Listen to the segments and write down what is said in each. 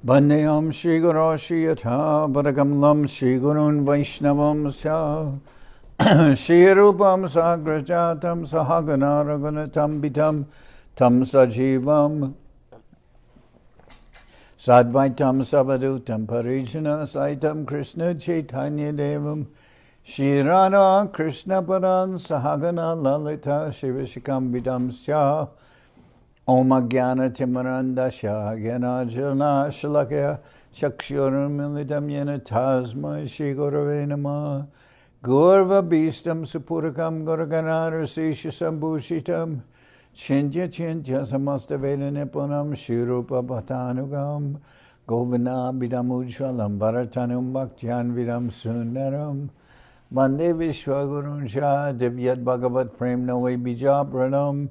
Bandeyam Shri Guru Shri Yatha Bhadakamlam Shri Gurun Vaishnavam Sya Shri Rupam Sagrajatam Sahagana Raghunatam Vitam Tam Sajivam Sadvaitam Savadutam Parijana Saitam Krishna Chaitanya Devam Shri Radha Krishna Paran Sahagana Lalita Shivashikam Vidam Sya Om Jnana Timarandasya Jnana Shalakya Chakshuram Militam Yena Tasma Shri Gurave Namah Gurva Bhistam Supurakam Guraganar Sisha Sambhushitam Chintya Chintya Samasta Veda Nipunam Shri Rupa Bhattanugam Govina Bidam Ujwalam Bharatanum Bhaktyan Vidam Sundaram Bande Vishwagurun Shah Divyat Bhagavat Prem Noe Bijabranam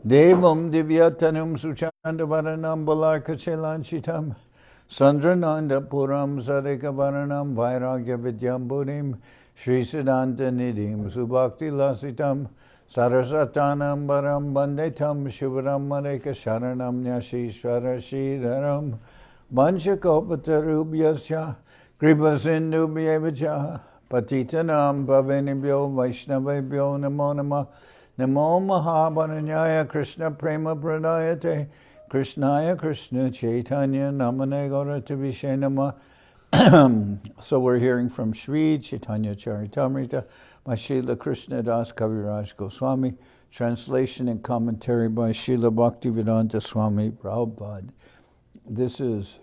Devam Divyatanam Suchandavaranam Balarkachelanchitam Sandrananda Puram Sadekavaranam Vairagya Vidyam Buddhim Sri Siddhanta Nidhim Subhakti Lasitam Saraswatanam Baram Bandetam Shivaram Mareka Sharanam Nyashishvara Shridharam Vanchakopatarubhyascha Kripasindubhyevacha Patitanam Pavanibhyo Vaishnavebhyo Namo Namah Namo Mahabaranyaya Krishna Prema Pradayate Krishnaya Krishna Chaitanya Namane Gaurata Vishe Nama. So we're hearing from Sri Chaitanya Charitamrita by Srila Krishnadas Kaviraj Goswami, translation and commentary by Srila Bhaktivedanta Swami Prabhupada. This is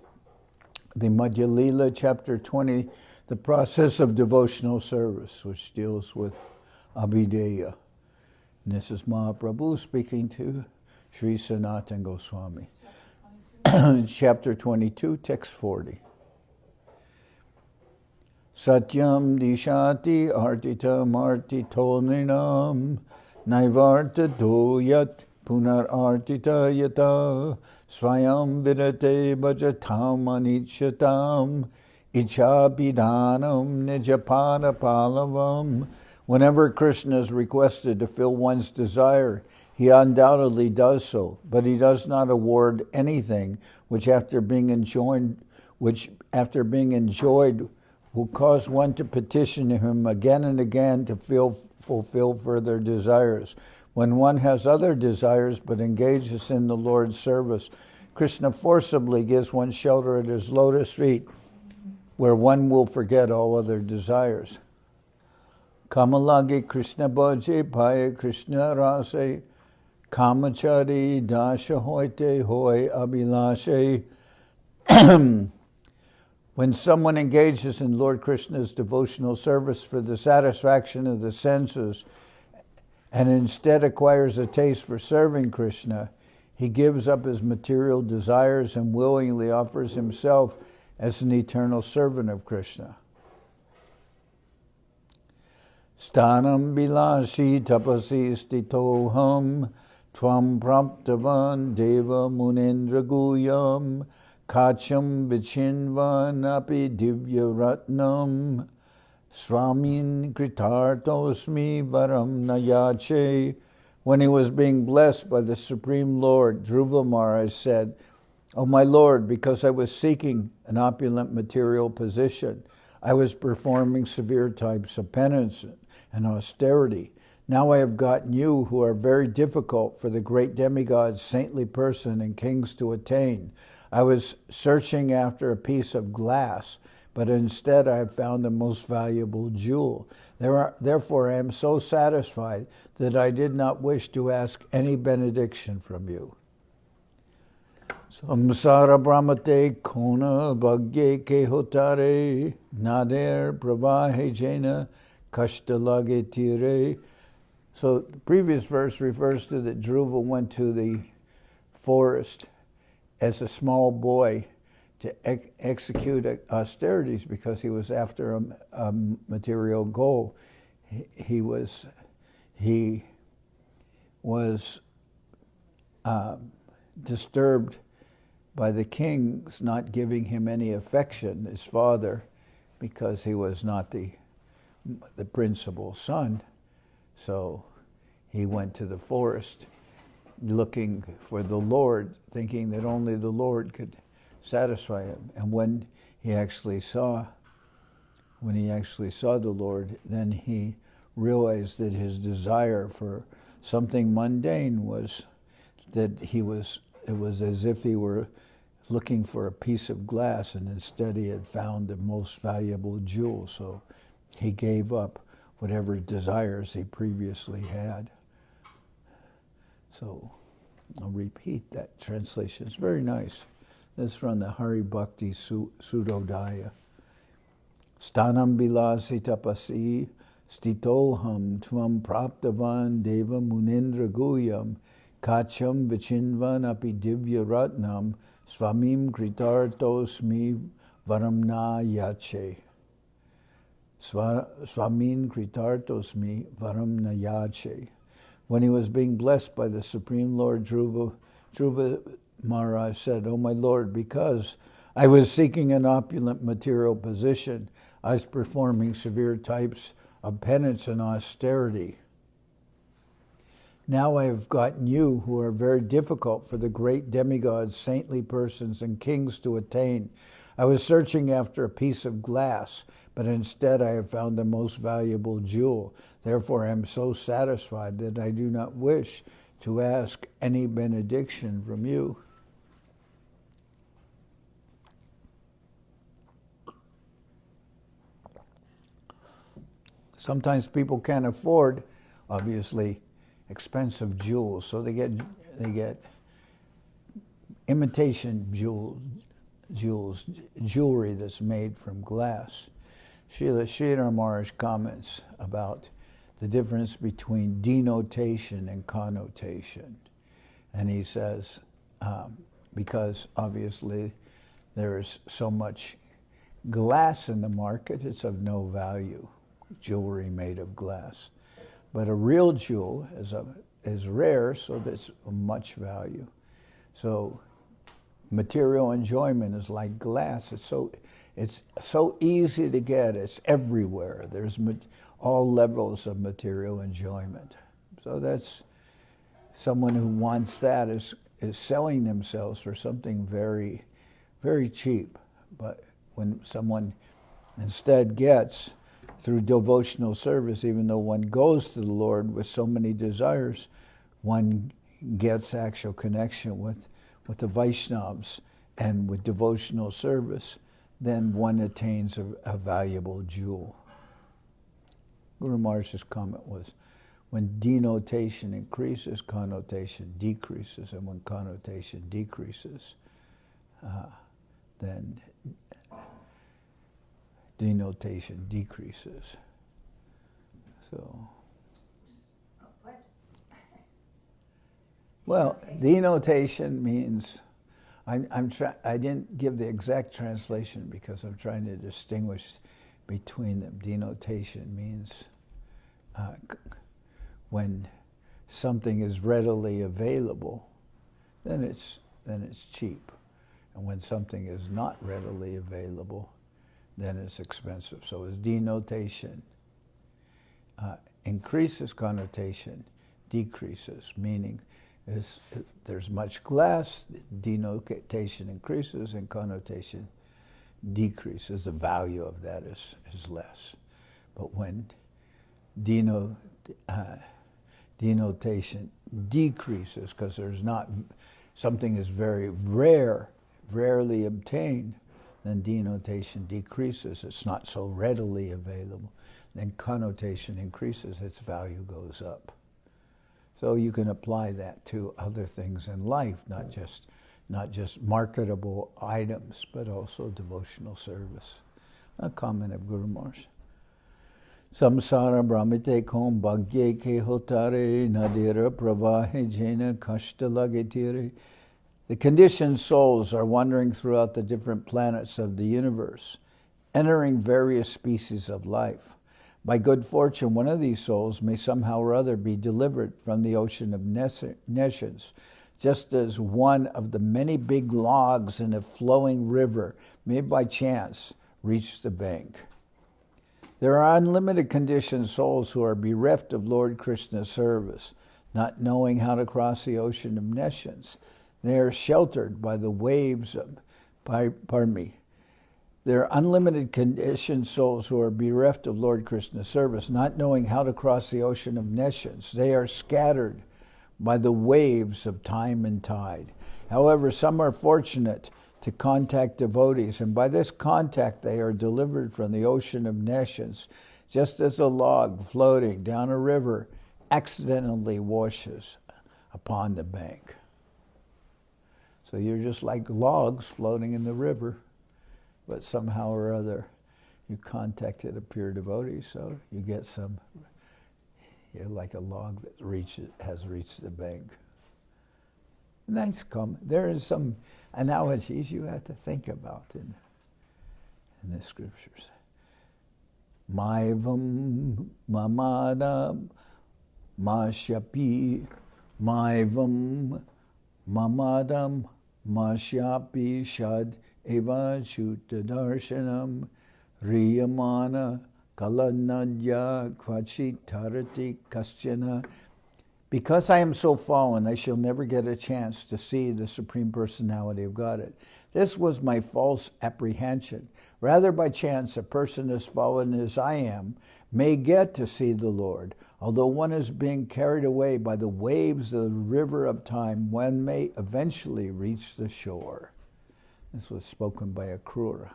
the Madhya-lila, chapter 20, the process of devotional service, which deals with abhidheya. And this is Mahaprabhu speaking to Sri Sanatan Goswami. Chapter 22, text 40. Satyam dishati artitam artitoninam naivarta doyat punar artita yata swayam virate bhajatam anichatam ichapidanam nijapada palavam. Whenever Krishna is requested to fill one's desire, he undoubtedly does so, but he does not award anything which after being enjoyed will cause one to petition him again and again to fulfill further desires. When one has other desires but engages in the Lord's service, Krishna forcibly gives one shelter at his lotus feet, where one will forget all other desires. Kamalagi Krishna Bhaje Bhaya Krishna Rase Kamachari Dasha Hoite Hoi Abhilashe. When someone engages in Lord Krishna's devotional service for the satisfaction of the senses and instead acquires a taste for serving Krishna, he gives up his material desires and willingly offers himself as an eternal servant of Krishna. Stanam bilashi tapasi stitoham tvam praptavan deva munendra guyam kacham vichinvan api divya ratnam swamin kritartosmi varam nayache. When he was being blessed by the Supreme Lord, Dhruva Maharaj said, "O my Lord, because I was seeking an opulent material position, I was performing severe types of penance and austerity. Now I have gotten you, who are very difficult for the great demigod's saintly person and kings to attain. I was searching after a piece of glass, but instead I have found the most valuable jewel. Therefore I am so satisfied that I did not wish to ask any benediction from you." Samsara brahmate kona bhagye ke hotare nader pravahe jena kashtalage tire. So the previous verse refers to that Dhruva went to the forest as a small boy to execute austerities because he was after a material goal. He was disturbed by the kings not giving him any affection, his father, because he was not the principal son. So he went to the forest looking for the Lord, thinking that only the Lord could satisfy him. And when he actually saw the Lord, then he realized that his desire for something mundane was that it was as if he were looking for a piece of glass, and instead he had found the most valuable jewel. So he gave up whatever desires he previously had. So I'll repeat that translation. It's very nice. This is from the Hari Bhakti Sudodaya. Stanam bilasi tapasi stitoham tvam praptavan deva munendra guyam kacham vichinvan api divya ratnam swamim kritartosmi varamna yache. Swamin kritartosmi varamna yache. When he was being blessed by the Supreme Lord, Dhruva Maharaj said, "O my Lord, because I was seeking an opulent material position, I was performing severe types of penance and austerity. Now I have gotten you, who are very difficult for the great demigods, saintly persons, and kings to attain. I was searching after a piece of glass, but instead I have found the most valuable jewel. Therefore I am so satisfied that I do not wish to ask any benediction from you." Sometimes people can't afford, obviously, expensive jewels, so they get imitation jewelry that's made from glass. Srila Maharaj comments about the difference between denotation and connotation. And he says, because obviously there's so much glass in the market, it's of no value, jewelry made of glass. But a real jewel is rare, so that's of much value. So material enjoyment is like glass. It's so easy to get. It's everywhere. There's all levels of material enjoyment. So that's someone who wants that is selling themselves for something very, very cheap. But when someone instead gets, through devotional service, even though one goes to the Lord with so many desires, one gets actual connection with the Vaishnavas and with devotional service, then one attains a valuable jewel. Guru Maharaj's comment was, when denotation increases, connotation decreases, and when connotation decreases, then denotation decreases. So, well, denotation means, I didn't give the exact translation because I'm trying to distinguish between them. Denotation means when something is readily available, then it's cheap. And when something is not readily available, then it's expensive. So as denotation increases, connotation decreases, meaning if there's much glass, denotation increases and connotation decreases. The value of that is less. But when denotation decreases, because something is very rarely obtained, then denotation decreases. It's not so readily available. Then connotation increases, its value goes up. So you can apply that to other things in life, not just marketable items, but also devotional service. A comment of Guru Maharaj. Samsara brahmite kom bhagye ke hotare nadira pravahe jena kashta lagetire. The conditioned souls are wandering throughout the different planets of the universe, entering various species of life. By good fortune, one of these souls may somehow or other be delivered from the ocean of nescience, just as one of the many big logs in a flowing river may by chance reach the bank. There are unlimited conditioned souls who are bereft of Lord Krishna's service, not knowing how to cross the ocean of nescience. They are sheltered by the waves of pardon me. They're unlimited conditioned souls who are bereft of Lord Krishna's service, not knowing how to cross the ocean of nescience. They are scattered by the waves of time and tide. However, some are fortunate to contact devotees, and by this contact they are delivered from the ocean of nescience, just as a log floating down a river accidentally washes upon the bank. So you're just like logs floating in the river, but somehow or other you contacted a pure devotee, so you get some, you're like a log that has reached the bank. Nice comment. There is some analogies you have to think about in the scriptures. Maivam mamadam mashapi, maivam mamadam mashapi shad eva chuta darshanam riyamana kalanadya kvachit tarati kaschana. Because I am so fallen, I shall never get a chance to see the Supreme Personality of Godhead. This was my false apprehension. Rather by chance, a person as fallen as I am may get to see the Lord. Although one is being carried away by the waves of the river of time, one may eventually reach the shore. This was spoken by Akrura.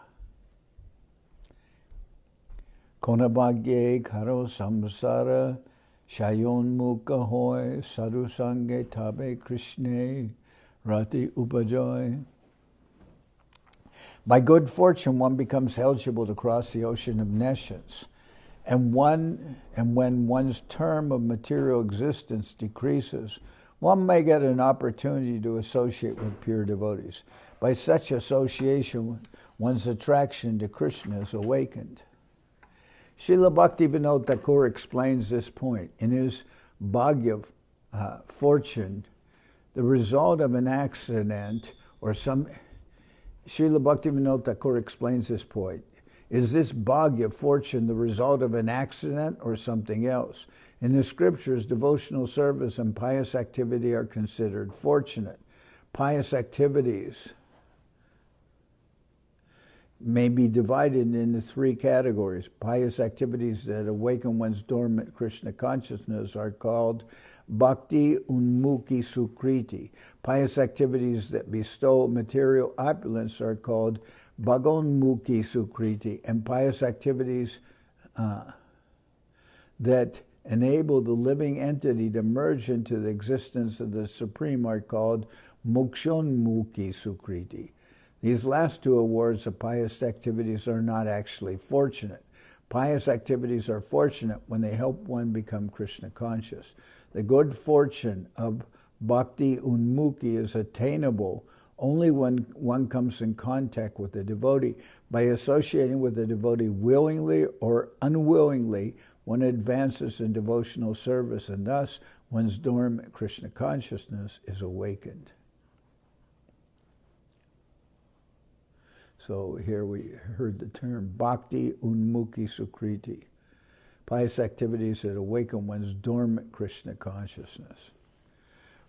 Konabhagye karo samsara shayon mukha hoy sadhu sange tabe krishne rati upajoy. By good fortune, one becomes eligible to cross the ocean of nescience, and when one's term of material existence decreases, one may get an opportunity to associate with pure devotees. By such association, one's attraction to Krishna is awakened. Srila Bhaktivinoda Thakur explains this point. In his Bhagya fortune, the result of an accident or some... Srila Bhaktivinoda Thakur explains this point. Is this Bhagya fortune the result of an accident or something else? In the scriptures, devotional service and pious activity are considered fortunate. Pious activities may be divided into three categories. Pious activities that awaken one's dormant Krishna consciousness are called Bhakti Unmukhi Sukriti. Pious activities that bestow material opulence are called Bhagonmukhi Sukriti. And pious activities that enable the living entity to merge into the existence of the Supreme are called Mokshonmukhi Sukriti. These last two awards of pious activities are not actually fortunate. Pious activities are fortunate when they help one become Krishna conscious. The good fortune of Bhakti Unmukhi is attainable only when one comes in contact with the devotee. By associating with the devotee willingly or unwillingly, one advances in devotional service, and thus one's dormant Krishna consciousness is awakened. So here we heard the term Bhakti Unmukhi Sukriti. Pious activities that awaken one's dormant Krishna consciousness.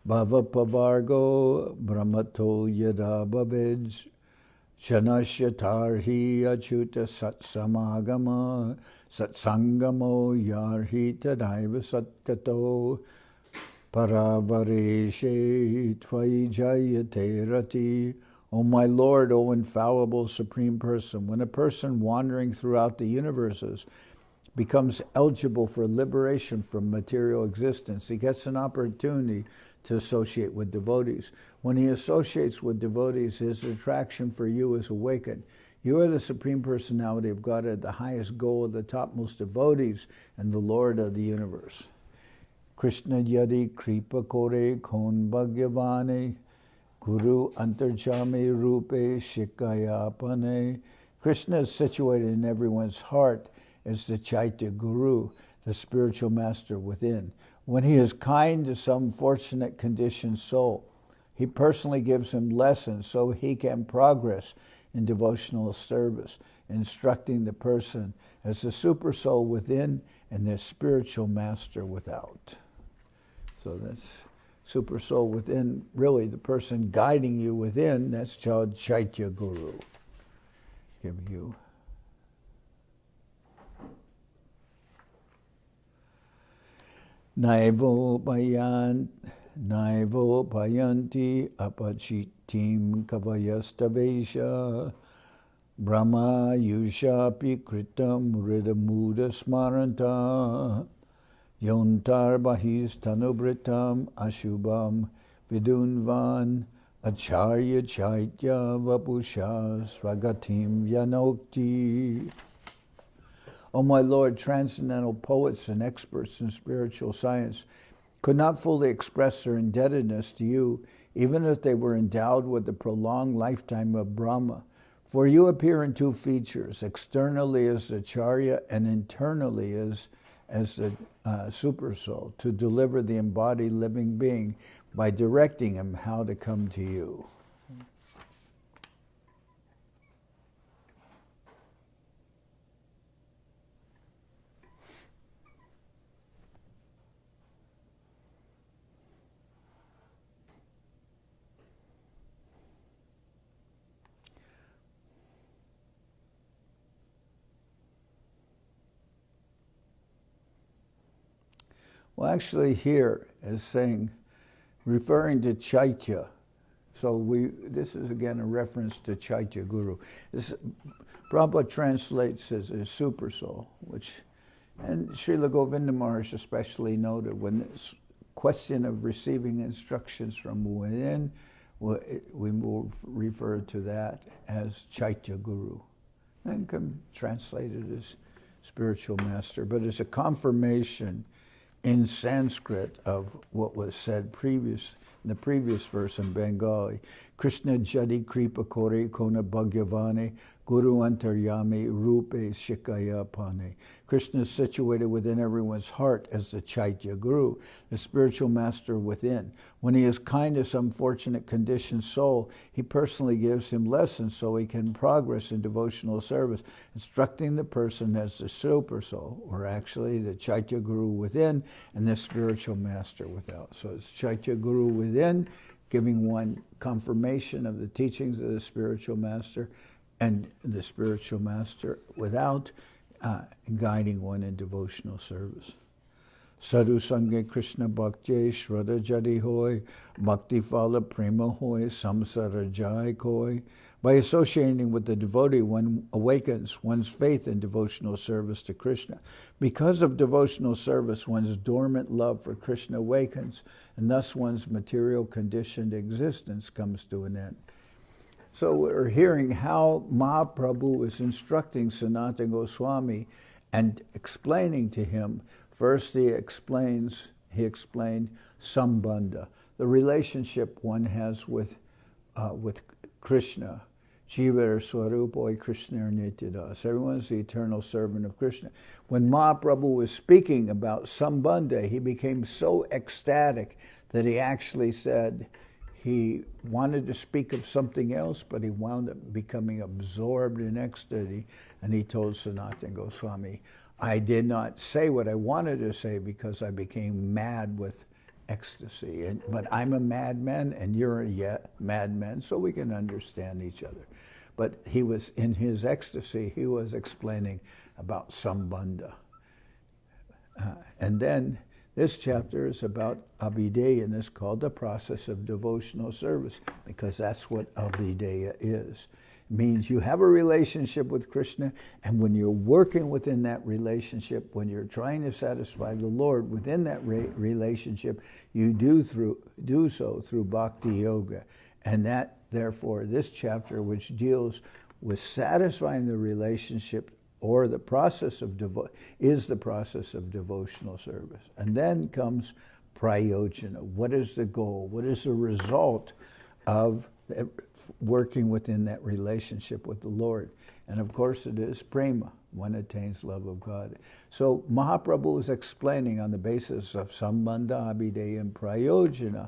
Bhava pavargo brahmato yada bhavij shanasya tarhi achuta satsamagama satsangamo yarhi tadaiva satkato paravareshe tvai jayate rati. O my Lord, O infallible Supreme Person, when a person wandering throughout the universes becomes eligible for liberation from material existence, he gets an opportunity to associate with devotees. When he associates with devotees, his attraction for you is awakened. You are the Supreme Personality of Godhead, the highest goal of the topmost devotees, and the Lord of the universe. Krishna yadi kripa kore kon bhagyavane Guru antarjami rupe shikayapane. Krishna is situated in everyone's heart as the Chaitya Guru, the spiritual master within. When he is kind to some fortunate conditioned soul, he personally gives him lessons so he can progress in devotional service, instructing the person as the super soul within and the spiritual master without. So that's super soul within, really the person guiding you within, that's called Chaitya Guru. Give you. Naivo payanti apachitim kavayastavesha Brahma yushapi kritam ridamuda smaranta Yontar bahis tanubritam ashubam vidunvan acharya chaitya vapusha swagatim yanokti. O my Lord, transcendental poets and experts in spiritual science could not fully express their indebtedness to you, even if they were endowed with the prolonged lifetime of Brahma. For you appear in two features, externally as the Acharya and internally as the super soul, to deliver the embodied living being by directing him how to come to you. Well, actually here is saying, referring to Chaitya. So this is again a reference to Chaitya Guru. Prabhupada translates as a super soul, and Srila Govinda Maharaj especially noted, when this question of receiving instructions from within, we will refer to that as Chaitya Guru. And can translate it as spiritual master, but it's a confirmation in Sanskrit of what was said in the previous verse in Bengali. Krishna jadi kripa kore kona bhagyavane guru antaryami rupe shikaya pane. Krishna is situated within everyone's heart as the Chaitya Guru, the spiritual master within. When he is kind to some fortunate conditioned soul, he personally gives him lessons so he can progress in devotional service, instructing the person as the super soul, or actually the Chaitya Guru within and the spiritual master without. So it's Chaitya Guru within, giving one confirmation of the teachings of the spiritual master, and the spiritual master without, guiding one in devotional service. Sadhu Sange Krishna Bhakti Shraddha Jadi Hoy Bhakti Phala Prema Hoy Samsara Jai Koi. By associating with the devotee, one awakens one's faith in devotional service to Krishna. Because of devotional service, one's dormant love for Krishna awakens, and thus one's material conditioned existence comes to an end. So we're hearing how Mahaprabhu is instructing Sanatan Goswami and explaining to him. First he explained Sambandha, the relationship one has with Krishna. Jiva Swarupoi Krishna Nityadas. Everyone's the eternal servant of Krishna. When Mahaprabhu was speaking about Sambandha, he became so ecstatic that he actually said he wanted to speak of something else, but he wound up becoming absorbed in ecstasy, and he told Sanatan Goswami, I did not say what I wanted to say because I became mad with ecstasy. But I'm a madman and you're a madman, so we can understand each other. But he was, in his ecstasy, he was explaining about Sambandha. And then this chapter is about abhidheya, and it's called the process of devotional service, because that's what abhidheya is. It means you have a relationship with Krishna, and when you're working within that relationship, when you're trying to satisfy the Lord within that relationship, you do so through bhakti yoga. And that, therefore, this chapter, which deals with satisfying the relationship or the process of is the process of devotional service. And then comes prayojana. What is the goal? What is the result of working within that relationship with the Lord? And of course it is prema. One attains love of God. So Mahaprabhu is explaining on the basis of Sambandha, abhidheya, and prayojana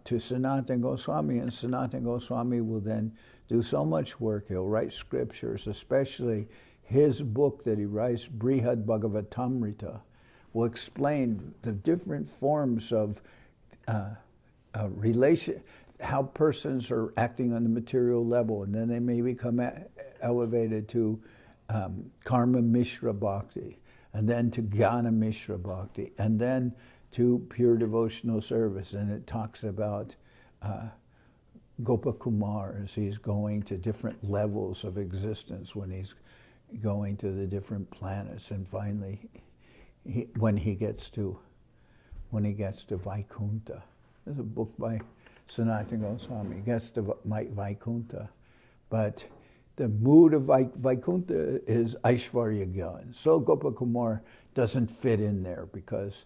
to Sanatan Goswami, and Sanatan Goswami will then do so much work. He'll write scriptures, especially his book that he writes, Brihad Bhagavatamrita, will explain the different forms of relation, how persons are acting on the material level, and then they may become elevated to Karma Mishra Bhakti, and then to Jnana Mishra Bhakti, and then to pure devotional service. And it talks about Gopakumar as he's going to different levels of existence when he's going to the different planets, and finally when he gets to Vaikuntha. There's a book by Sanatan Goswami. He gets to Vaikuntha, but the mood of Vaikuntha is Aishvarya Gyan. So Gopakumar doesn't fit in there because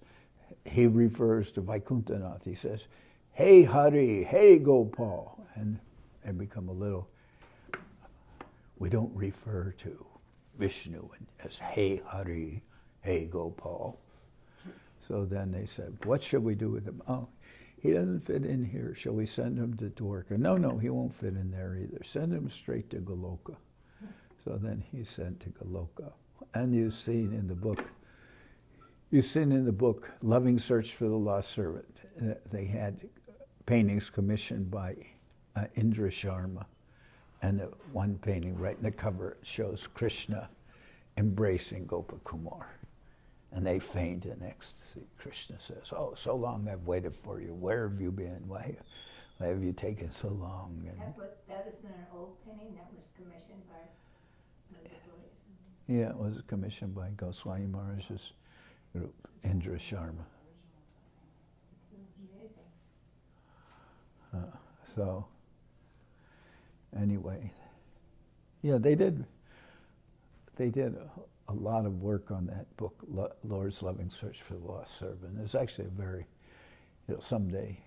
he refers to Vaikuntha-nath. He says, "Hey Hari, hey Gopal," and they become a little. We don't refer to Vishnu as "Hey Hari, hey Gopal." So then they said, "What should we do with him?" "Oh, he doesn't fit in here. Shall we send him to Dwarka?" No, he won't fit in there either. Send him straight to Goloka. So then he's sent to Goloka. And you've seen in the book, Loving Search for the Lost Servant, they had paintings commissioned by Indra Sharma. And the one painting right in the cover shows Krishna embracing Gopakumar. And they faint in ecstasy. Krishna says, "Oh, so long I've waited for you. Where have you been? Why have you taken so long?" And that is an old painting that was commissioned by the devotees. Yeah, it was commissioned by Goswami Maharaj's group, Indra Sharma. So, anyway, yeah, they did a lot of work on that book, Lord's Loving Search for the Lost Servant. It's actually a very, someday,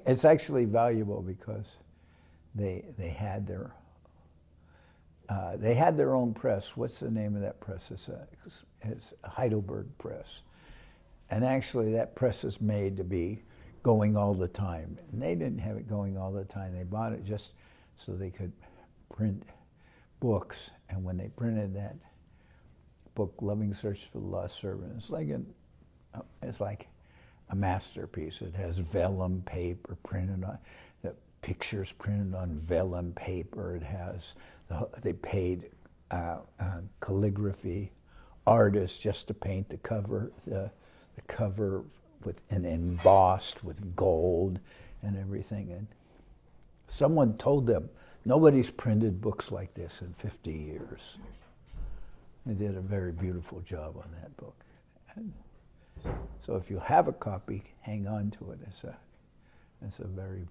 it's actually valuable because they had their own press. What's the name of that press? It's Heidelberg Press. And actually that press is made to be going all the time. And they didn't have it going all the time. They bought it just so they could print books. And when they printed that book, Loving Search for the Lost Servant, it's like a masterpiece. It has vellum paper printed on, the pictures printed on vellum paper. It has, they paid calligraphy artists just to paint the cover with and embossed with gold and everything. And someone told them, nobody's printed books like this in 50 years. They did a very beautiful job on that book. And so if you have a copy, hang on to it. It's a very,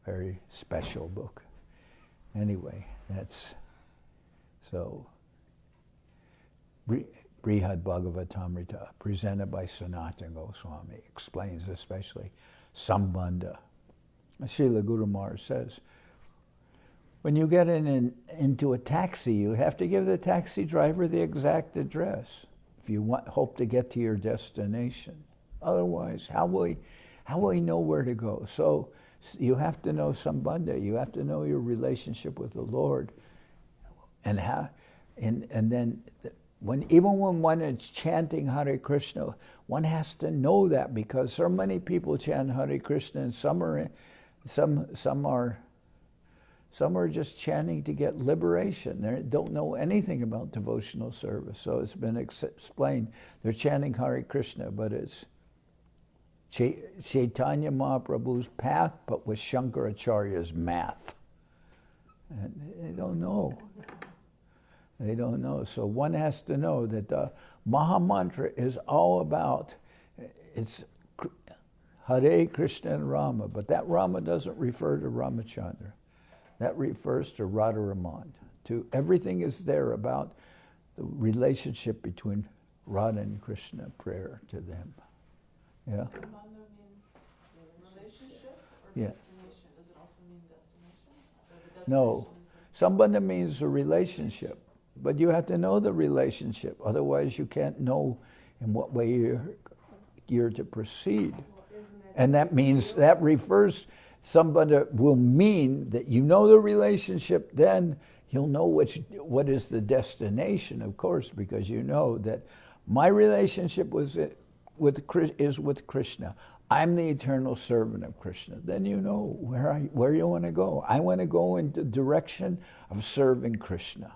very special book. Anyway, so Brihad Bhagavatamrita, presented by Sanatan Goswami, explains especially Sambandha. Srila Guru Maharaj says, when you get into a taxi, you have to give the taxi driver the exact address if you hope to get to your destination. Otherwise, how will he know where to go? So you have to know Sambandha. You have to know your relationship with the Lord, and then even when one is chanting Hare Krishna, one has to know that, because so many people chant Hare Krishna, and some are just chanting to get liberation. They don't know anything about devotional service. So it's been explained. They're chanting Hare Krishna, but it's Chaitanya Mahaprabhu's path, but with Shankaracharya's math. And they don't know. They don't know. So one has to know that the Maha Mantra is all about, it's Hare Krishna and Rama, but that Rama doesn't refer to Ramachandra. That refers to Radharaman. To everything is there about the relationship between Radha and Krishna, prayer to them. Yeah? Sambandha means relationship or destination? Does it also mean destination? No. Sambandha means a relationship. But you have to know the relationship. Otherwise you can't know in what way you're to proceed. And that means, that refers, Sambandha will mean that you know the relationship, then you'll know what is the destination, of course, because you know that my relationship was is with Krishna. I'm the eternal servant of Krishna. Then you know where you want to go. I want to go in the direction of serving Krishna.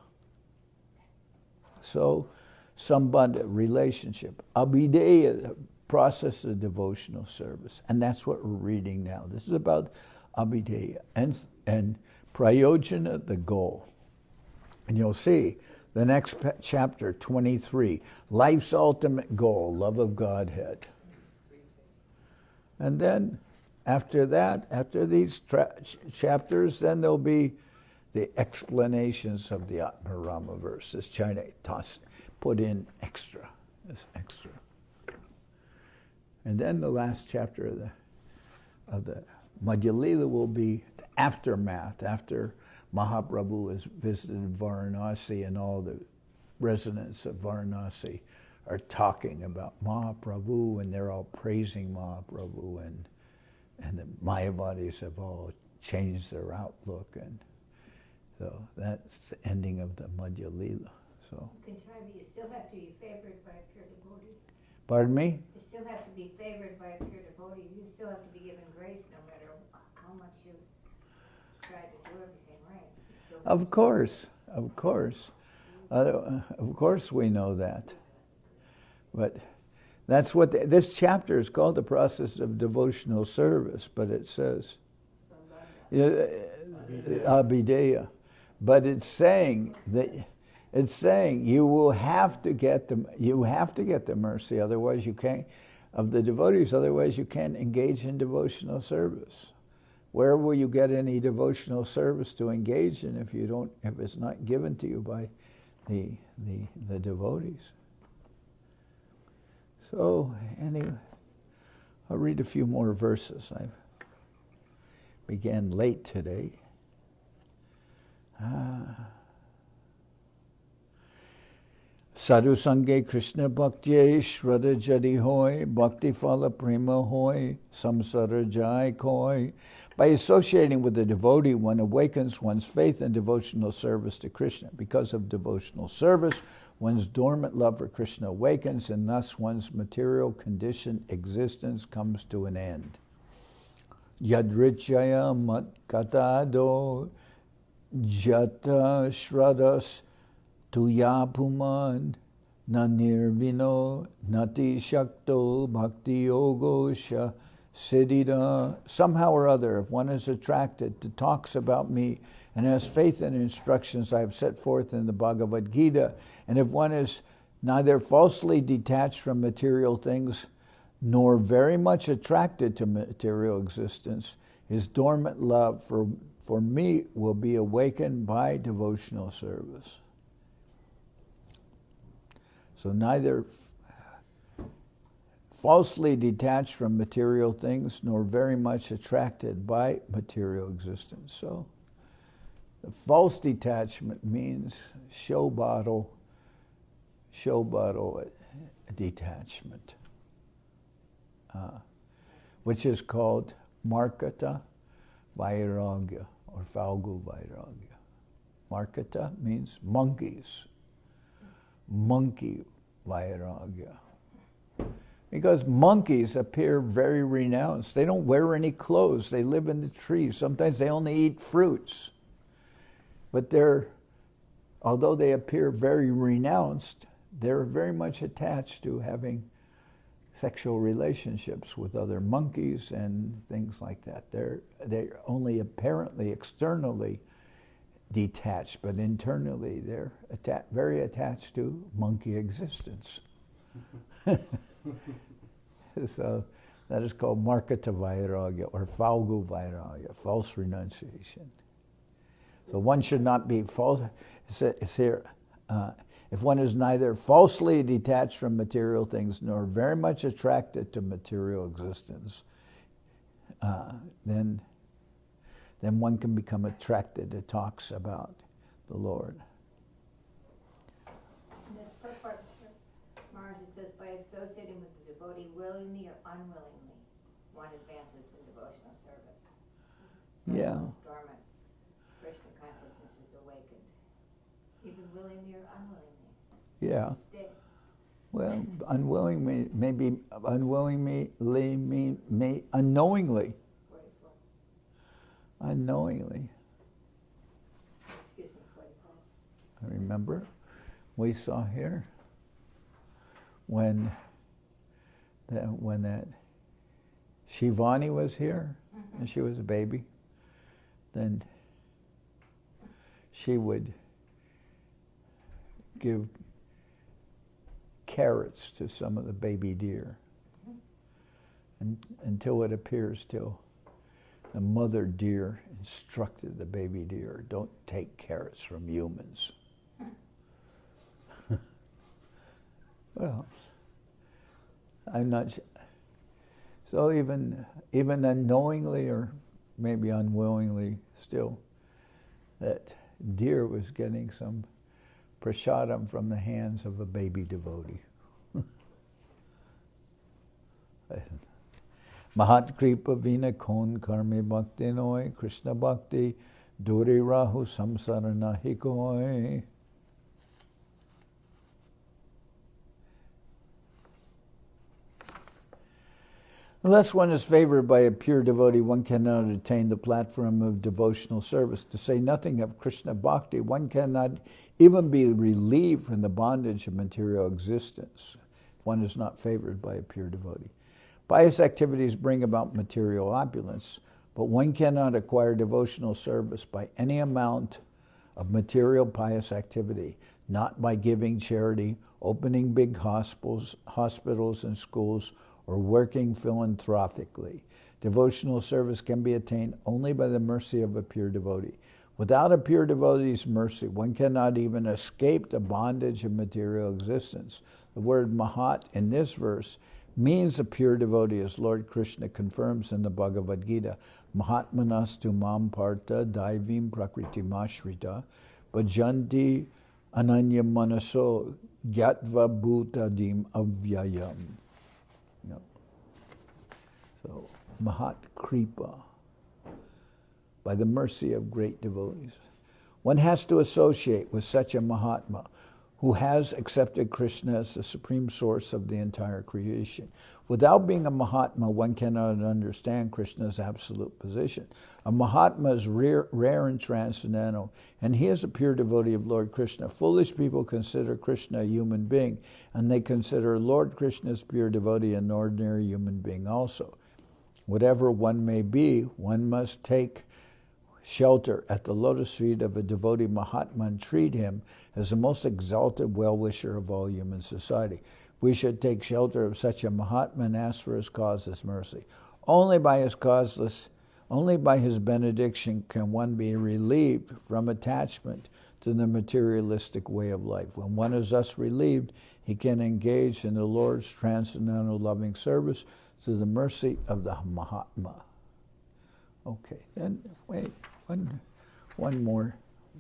So, sambandha, relationship. Abhidheya, the process of devotional service. And that's what we're reading now. This is about abhidheya. And prayojana, the goal. And you'll see the next chapter, 23, life's ultimate goal, love of Godhead. And then after that, after these chapters, then there'll be the explanations of the Atmarama verse. This China put in extra, this extra. And then the last chapter of the Madhya-lila will be the aftermath, after Mahaprabhu has visited Varanasi and all the residents of Varanasi are talking about Mahaprabhu, and they're all praising Mahaprabhu, and the Mayavadis have all changed their outlook, and so that's the ending of the Madhya-lila. So You can try, but you still have to be favored by a pure devotee. Pardon me? You still have to be favored by a pure devotee. You still have to be given grace no matter how much you try to do everything right. You still Of course, of course. Of course we know that. But that's what this chapter is called, the process of devotional service, but it says abhidheya. But it's saying you will have to get the mercy, otherwise you can't, of the devotees, otherwise you can't engage in devotional service. Where will you get any devotional service to engage in if it's not given to you by the devotees? So anyway, I'll read a few more verses. I began late today. Sadhu Sange Krishna Bhakti Shraddha Jadi Hoy Bhakti Phala Prema Hoy Samsara Jai Koi. By associating with the devotee, one awakens one's faith and devotional service to Krishna. Because of devotional service, one's dormant love for Krishna awakens, and thus one's material conditioned existence comes to an end. Yadrichaya mat katado jata shraddhas tuyapuman nanirvino nati shakto bhakti yogosha siddhida. Somehow or other, if one is attracted to talks about me and has faith in instructions I have set forth in the Bhagavad Gita, and if one is neither falsely detached from material things nor very much attracted to material existence, his dormant love for me will be awakened by devotional service. So neither falsely detached from material things nor very much attracted by material existence. So the false detachment means show bottle detachment, which is called markata vairagya or falgu vairagya. Markata means monkeys, monkey vairagya. Because monkeys appear very renounced. They don't wear any clothes. They live in the trees. Sometimes they only eat fruits. But although they appear very renounced, they're very much attached to having sexual relationships with other monkeys and things like that. They're only apparently, externally detached, but internally they're very attached to monkey existence. So that is called markata vairagya or falgu vairagya, false renunciation. So one should not be false. It's here, if one is neither falsely detached from material things nor very much attracted to material existence, then one can become attracted to talks about the Lord. In this first part, Maharaj, it says, by associating with the devotee willingly or unwillingly, one advances in devotional service. Yeah. Dormant Krishna consciousness is awakened, even willingly or unwillingly. Yeah. Well, unknowingly, maybe unknowingly. 44. Unknowingly. Excuse me, 44. I remember we saw here when that Shivani was here and she was a baby, then she would give carrots to some of the baby deer until it appears till the mother deer instructed the baby deer, don't take carrots from humans. Well, I'm not sure. So even unknowingly or maybe unwillingly still, that deer was getting some prasadam from the hands of a baby devotee. Mahat kripa vina kon karmi bhakti noi, Krishna bhakti duri rahu samsara nahi koi. Unless one is favored by a pure devotee, one cannot attain the platform of devotional service. To say nothing of Krishna bhakti, one cannot even be relieved from the bondage of material existence. One is not favored by a pure devotee. Pious activities bring about material opulence, but one cannot acquire devotional service by any amount of material pious activity, not by giving charity, opening big hospitals and schools, or working philanthropically. Devotional service can be attained only by the mercy of a pure devotee. Without a pure devotee's mercy, one cannot even escape the bondage of material existence. The word Mahat in this verse means a pure devotee, as Lord Krishna confirms in the Bhagavad Gita. Mahatmanastu mam partha daivim prakritimashrita bhajanti ananya manaso gyatva bhutadim avyayam. So, Mahat Kripa, by the mercy of great devotees. One has to associate with such a Mahatma who has accepted Krishna as the supreme source of the entire creation. Without being a Mahatma, one cannot understand Krishna's absolute position. A Mahatma is rare and transcendental, and he is a pure devotee of Lord Krishna. Foolish people consider Krishna a human being, and they consider Lord Krishna's pure devotee an ordinary human being also. Whatever one may be, one must take shelter at the lotus feet of a devotee Mahatma and treat him as the most exalted well-wisher of all human society. We should take shelter of such a Mahatma and ask for his causeless mercy. Only by his benediction can one be relieved from attachment to the materialistic way of life. When one is thus relieved, he can engage in the Lord's transcendental loving service through the mercy of the Mahatma. Okay, then wait, one more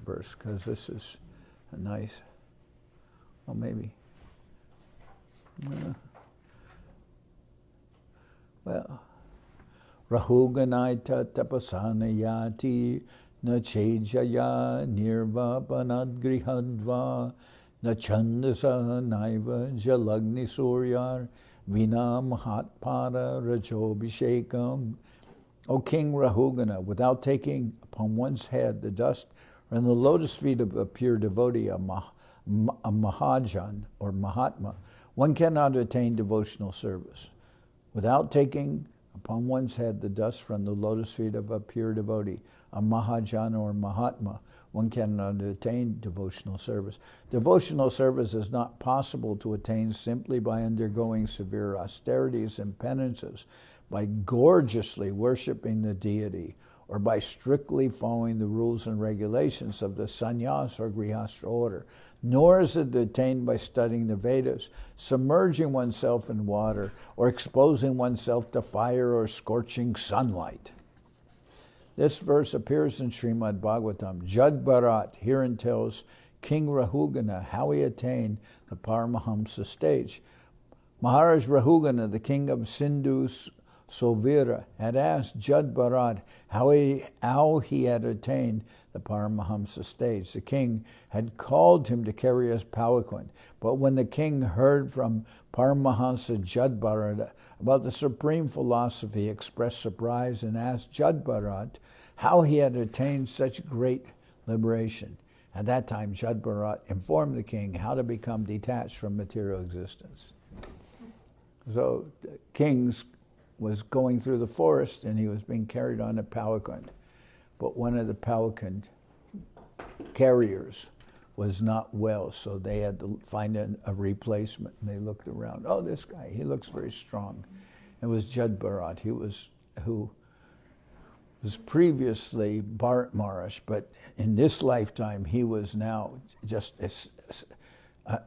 verse, because this is a nice, well maybe, well, Rahuganaita tapasanayati na chejaya nirvapanadgrihadva na chandasa naiva jalagni suryar Vina Mahatpada Rajobhishekam. O King Rahugana, without taking upon one's head the dust from the lotus feet of a pure devotee, a Mahajan or Mahatma, one cannot attain devotional service. Without taking upon one's head the dust from the lotus feet of a pure devotee, a Mahajan or Mahatma, one cannot attain devotional service. Devotional service is not possible to attain simply by undergoing severe austerities and penances, by gorgeously worshiping the deity, or by strictly following the rules and regulations of the sannyas or grihastha order. Nor is it attained by studying the Vedas, submerging oneself in water, or exposing oneself to fire or scorching sunlight. This verse appears in Srimad Bhagavatam. Jad Bharat herein tells King Rahugana how he attained the Paramahamsa stage. Maharaj Rahugana, the king of Sindhu's So Vira had asked Jad Bharat how he had attained the Paramahamsa stage. The king had called him to carry his palanquin, but when the king heard from Paramahamsa Jad Bharat about the supreme philosophy, he expressed surprise and asked Jad Bharat how he had attained such great liberation. At that time, Jad Bharat informed the king how to become detached from material existence. So the king was going through the forest and he was being carried on a palanquin. But one of the palanquin carriers was not well, so they had to find a replacement. And they looked around. Oh, this guy, he looks very strong. It was Jad Bharat, who was previously Bharat Maharaj, but in this lifetime he was now just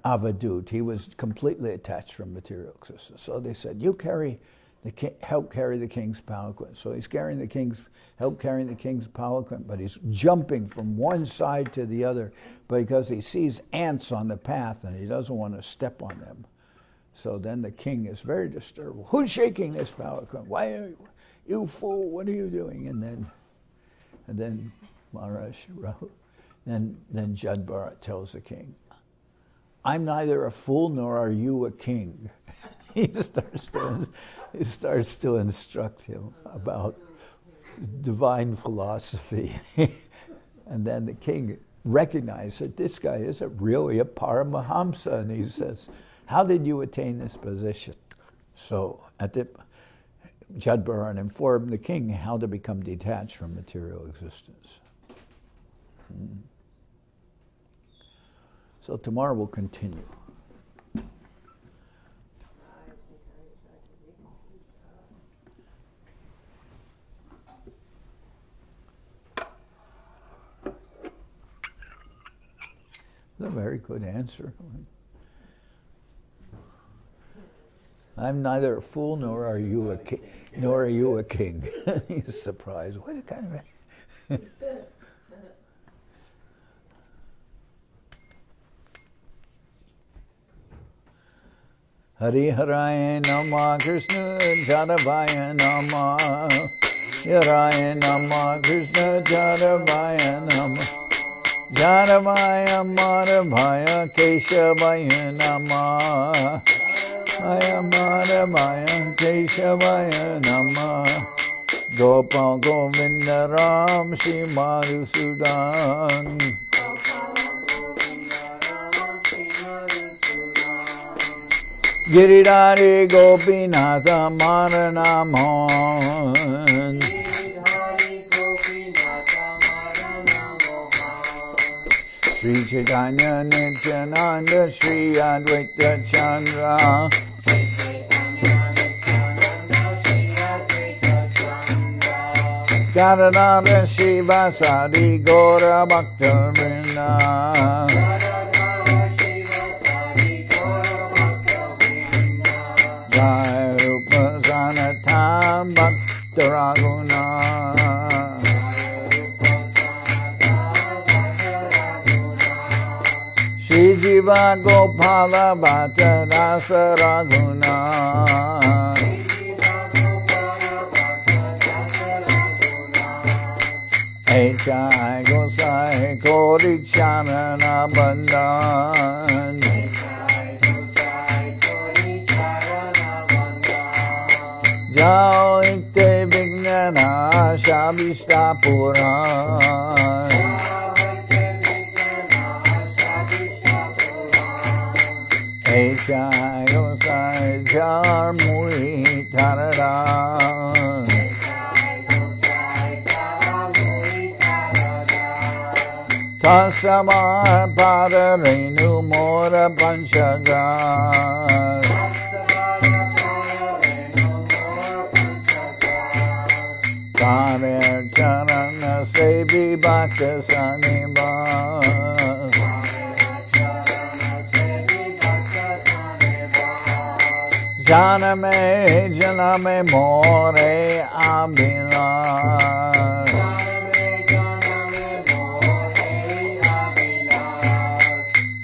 avadut. He was completely attached from material existence. So they said, "You help carry the king's palanquin." So he's carrying the king's palanquin, but he's jumping from one side to the other because he sees ants on the path and he doesn't want to step on them. So then the king is very disturbed. "Who's shaking this palanquin? Why are you fool? What are you doing?" And then Maharaj wrote, then Jad Bharat tells the king, "I'm neither a fool nor are you a king." He starts to instruct him about divine philosophy. And then the king recognized that this guy isn't really a Paramahamsa, and he says, "How did you attain this position?" So Jad Bharat informed the king how to become detached from material existence. So tomorrow we'll continue. That's a very good answer. I'm neither a fool nor are you a king. He's surprised. What kind of Hari Haraya Nama Krishna Jaravaya Nama Haraya Nama Krishna Jaravaya Nama Jaravaya Maravaya Keshavaya Nama Maravaya Keshavaya Nama Gopal Govinda Ram Shri Madhusudan Giridhari Gopinatha Maranamon Sri Chaitanya Nityananda Sri Advaita Chandra Gadadara Shiva Sadi Gora Bhakta Vrinda Rupa Sanatan Bhakta Raguna Shri Jiva Gopala Bhatta Rasa Raguna Echai Gosai Kori Chanana Bandhan Jao Ikte Vignana Shabishta Puran Echai Gosai Jar Muri Taradan Tasamar Padarenu Mora Panchagar Kaviraj Charana Sevi Bhakta Sanibas Janame More Abhilas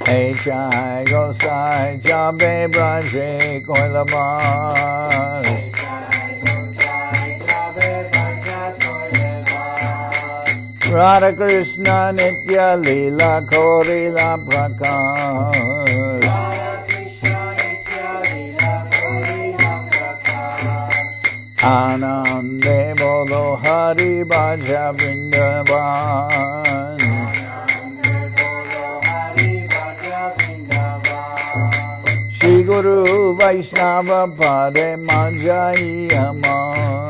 Echai Gosai Jabe Braje Koilabas Radha Krishna Nitya Lila Korila Prakash. Anande Bolo Hari Bhaja Vrindavan. Shri Guru Vaishnava Pade Majai Aman.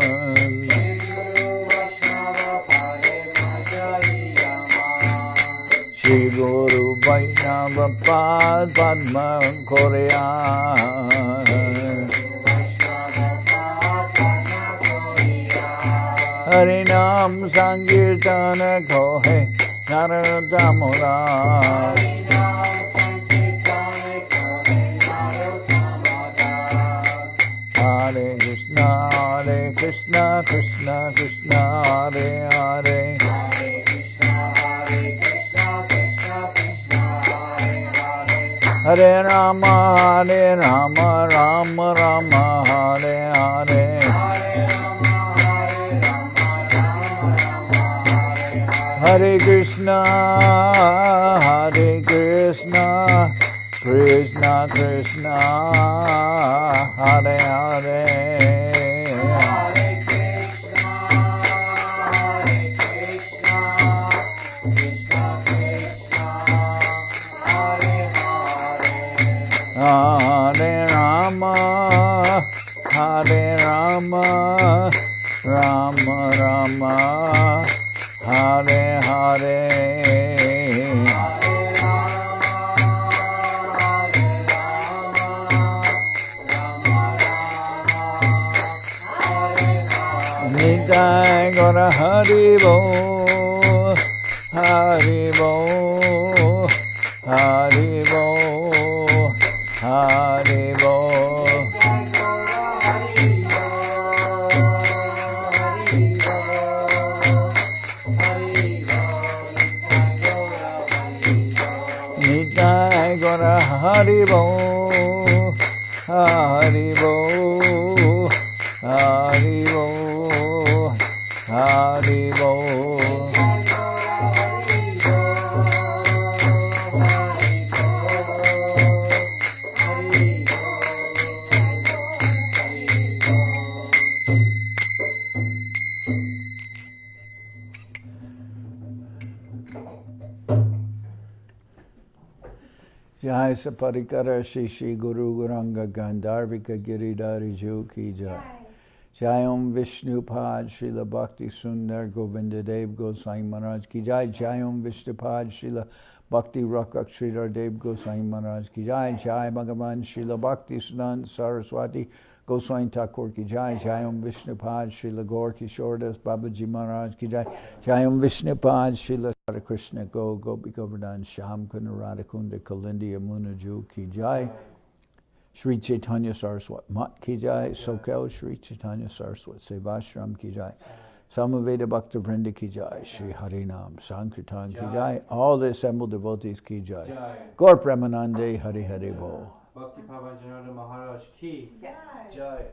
Shri Guru Vaishnava Pad Padma Korea. Harinam Sankirtana Kohe Naratamura. Hare Krishna, Krishna Krishna, Hare Hare. Hare Rama, Rama Rama, Hare Hare. Hare Krishna, Krishna Krishna, Hare Hare. Hare Rama, Rama Rama, Hare Hare. Nitai Gora Haribo, Haribo, Haribo, Haribo. Nitai Gora Haribo, Haribo, Haribo, Haribo. Jai Saparikara Shishi Guru Guranga Gandharvika Giridhari Ju Ki Jai. Jai Om Vishnupad Srila Bhakti Sundar Govinda Dev Goswami Maharaj Ki Jai. Jai Om Vishnupad Srila Bhakti Rakak Sridhar Dev Goswami Maharaj Ki Jai. Jai Bhagavan Srila Bhakti Siddhanta Saraswati Goswami Thakur Ki Jai. Jai Om Vishnupad Srila Gaur Kishordas Babaji Maharaj Ki Jai. Jai Om Vishnupad Srila Krishna Go Gopi Govardhan Sham Kunda Radhakunda Kalindi Yamuna Ju Ki Jai. Sri Chaitanya Saraswat Mat Ki Jai. Soquel Sri Chaitanya Saraswat Seva Ashram Ki Jai. Samaveda Bhakta Vrinda Ki Jai. Sri Harinam Sankirtan Ki Jai. All the assembled devotees Ki Jai. Gaur Premanande Hari Hari Bo. Bhakti Pavan Janardan Maharaj Ki Jai.